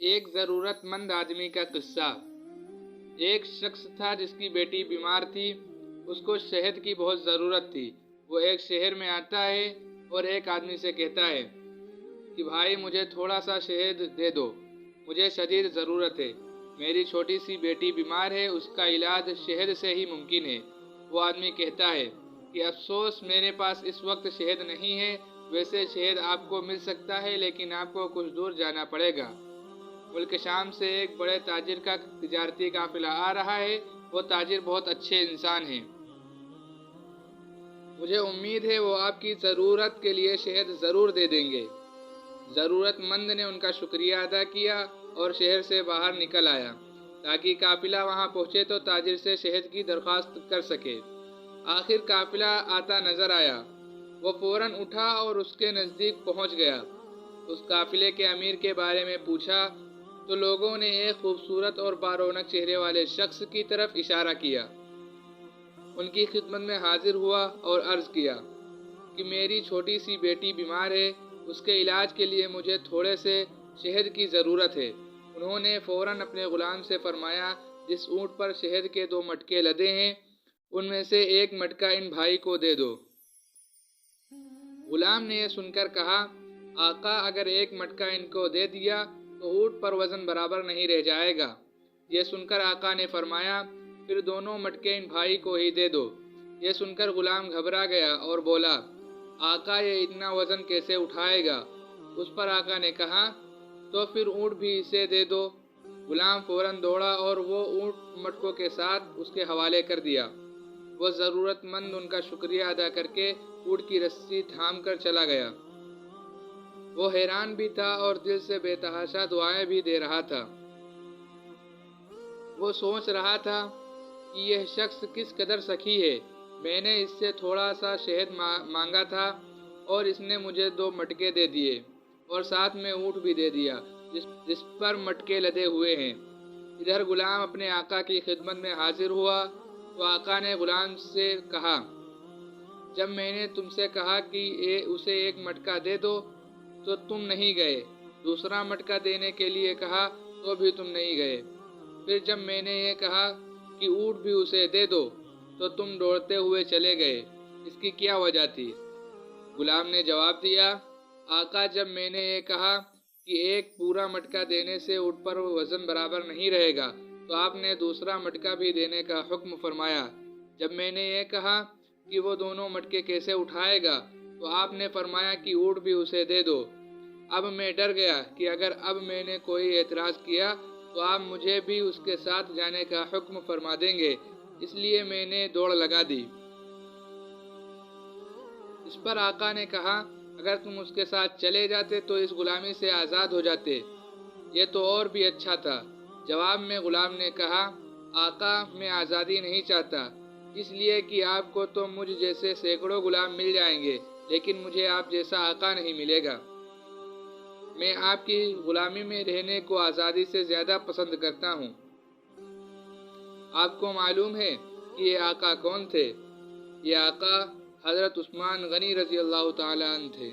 ایک ضرورت مند آدمی کا قصہ۔ ایک شخص تھا جس کی بیٹی بیمار تھی۔ اس کو شہد کی بہت ضرورت تھی۔ وہ ایک شہر میں آتا ہے اور ایک آدمی سے کہتا ہے کہ بھائی مجھے تھوڑا سا شہد دے دو، مجھے شدید ضرورت ہے، میری چھوٹی سی بیٹی بیمار ہے، اس کا علاج شہد سے ہی ممکن ہے۔ وہ آدمی کہتا ہے کہ افسوس میرے پاس اس وقت شہد نہیں ہے، ویسے شہد آپ کو مل سکتا ہے لیکن آپ کو کچھ دور جانا پڑے گا۔ ملک شام سے ایک بڑے تاجر کا تجارتی قافلہ آ رہا ہے۔ وہ تاجر بہت اچھے انسان ہیں، مجھے امید ہے وہ آپ کی ضرورت کے لیے شہد ضرور دے دیں گے۔ ضرورت مند نے ان کا شکریہ ادا کیا اور شہر سے باہر نکل آیا تاکہ قافلہ وہاں پہنچے تو تاجر سے شہد کی درخواست کر سکے۔ آخر قافلہ آتا نظر آیا۔ وہ فوراً اٹھا اور اس کے نزدیک پہنچ گیا۔ اس قافلے کے امیر کے بارے میں پوچھا تو لوگوں نے ایک خوبصورت اور بارونق چہرے والے شخص کی طرف اشارہ کیا۔ ان کی خدمت میں حاضر ہوا اور عرض کیا کہ میری چھوٹی سی بیٹی بیمار ہے، اس کے علاج کے لیے مجھے تھوڑے سے شہد کی ضرورت ہے۔ انہوں نے فوراً اپنے غلام سے فرمایا جس اونٹ پر شہد کے 2 مٹکے لدے ہیں ان میں سے ایک مٹکا ان بھائی کو دے دو۔ غلام نے یہ سن کر کہا آقا اگر ایک مٹکا ان کو دے دیا تو اونٹ پر وزن برابر نہیں رہ جائے گا۔ یہ سن کر آقا نے فرمایا پھر دونوں مٹکے ان بھائی کو ہی دے دو۔ یہ سن کر غلام گھبرا گیا اور بولا آقا یہ اتنا وزن کیسے اٹھائے گا؟ اس پر آقا نے کہا تو پھر اونٹ بھی اسے دے دو۔ غلام فوراً دوڑا اور وہ اونٹ مٹکوں کے ساتھ اس کے حوالے کر دیا۔ وہ ضرورت مند ان کا شکریہ ادا کر کے اونٹ کی رسی تھام کر چلا گیا۔ وہ حیران بھی تھا اور دل سے بے تحاشا دعائیں بھی دے رہا تھا۔ وہ سوچ رہا تھا کہ یہ شخص کس قدر سخی ہے، میں نے اس سے تھوڑا سا شہد مانگا تھا اور اس نے مجھے 2 مٹکے دے دیے اور ساتھ میں اونٹ بھی دے دیا جس پر مٹکے لدے ہوئے ہیں۔ ادھر غلام اپنے آقا کی خدمت میں حاضر ہوا تو آقا نے غلام سے کہا جب میں نے تم سے کہا کہ اسے 1 مٹکا دے دو تو تم نہیں گئے، دوسرا مٹکا دینے کے لیے کہا تو بھی تم نہیں گئے، پھر جب میں نے یہ کہا کہ اونٹ بھی اسے دے دو تو تم دوڑتے ہوئے چلے گئے، اس کی کیا وجہ تھی؟ غلام نے جواب دیا آقا جب میں نے یہ کہا کہ 1 پورا مٹکا دینے سے اونٹ پر وزن برابر نہیں رہے گا تو آپ نے دوسرا مٹکا بھی دینے کا حکم فرمایا۔ جب میں نے یہ کہا کہ وہ دونوں مٹکے کیسے اٹھائے گا تو آپ نے فرمایا کہ اونٹ بھی اسے دے دو۔ اب میں ڈر گیا کہ اگر اب میں نے کوئی اعتراض کیا تو آپ مجھے بھی اس کے ساتھ جانے کا حکم فرما دیں گے، اس لیے میں نے دوڑ لگا دی۔ اس پر آقا نے کہا اگر تم اس کے ساتھ چلے جاتے تو اس غلامی سے آزاد ہو جاتے، یہ تو اور بھی اچھا تھا۔ جواب میں غلام نے کہا آقا میں آزادی نہیں چاہتا، اس لیے کہ آپ کو تو مجھ جیسے سینکڑوں غلام مل جائیں گے لیکن مجھے آپ جیسا آقا نہیں ملے گا۔ میں آپ کی غلامی میں رہنے کو آزادی سے زیادہ پسند کرتا ہوں۔ آپ کو معلوم ہے کہ یہ آقا کون تھے؟ یہ آقا حضرت عثمان غنی رضی اللہ تعالیٰ عنہ تھے۔